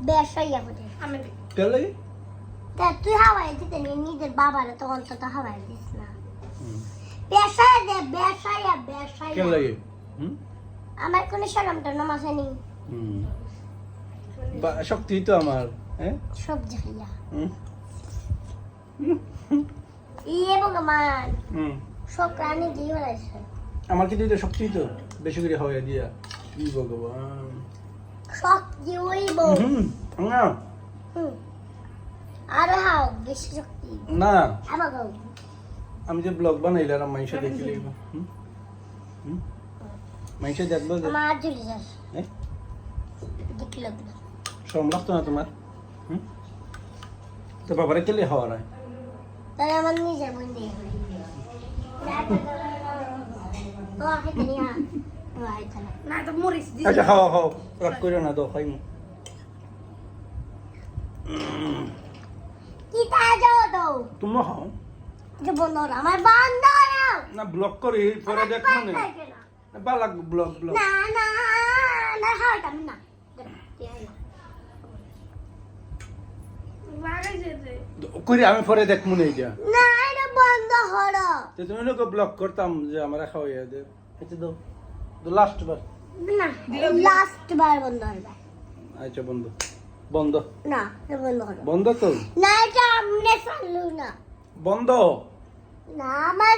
বেশাইয়া করে আমি কেন লাগে তা তুই হাওয়াই দিতে নিয়ে নিজের বাবারে তো অন্তত হাওয়াই দিস না বেশাইয়া দে বেশাইয়া কেন লাগে আমার কোনো শরমটা নামাজ নেই শক্তি তো আমার হ্যাঁ সব জায়গা ইয়ে ভগবান সব প্রাণী দিয়ে হয়েছে আমার কিন্তু এটা শক্তি তো বেশি করে হয়ে দিয়া কি ভগবান শক্তি হইব না আর হাও বেশি শক্তি না আবার গাও আমি যে ব্লগ বানাইলাম মাইশা দেখলে মাইশা দেখবো যে আমার জুড়ে যাস হ্যাঁ দেখলো শরম লাগতো না তোমার তো বাবারে কেলে হওয়া নাই তাহলে আমার নিজের বোন দিয়ে না তো মরিস আচ্ছা খাওয়া খাও রাগ করে না দাও খাইমু কি তা যাও তো তোমরা খাও যে বন্ধ আমার বন্ধ না না ব্লগ করি পরে দেখো না ভালো লাগবে ব্লগ না না না হাওটা না করি আমি পরে দেখবো না এটা না এটা বন্ধ হলো তো তুমি লোক ব্লগ করতাম যে আমরা খাওয়াইয়া দে আচ্ছা দাও তো লাস্ট বার না লাস্ট বার বন্ধ হবে আচ্ছা বন্ধ বন্ধ না এটা বন্ধ হলো বন্ধ তো না এটা আমনে চালু না বন্ধ না আমার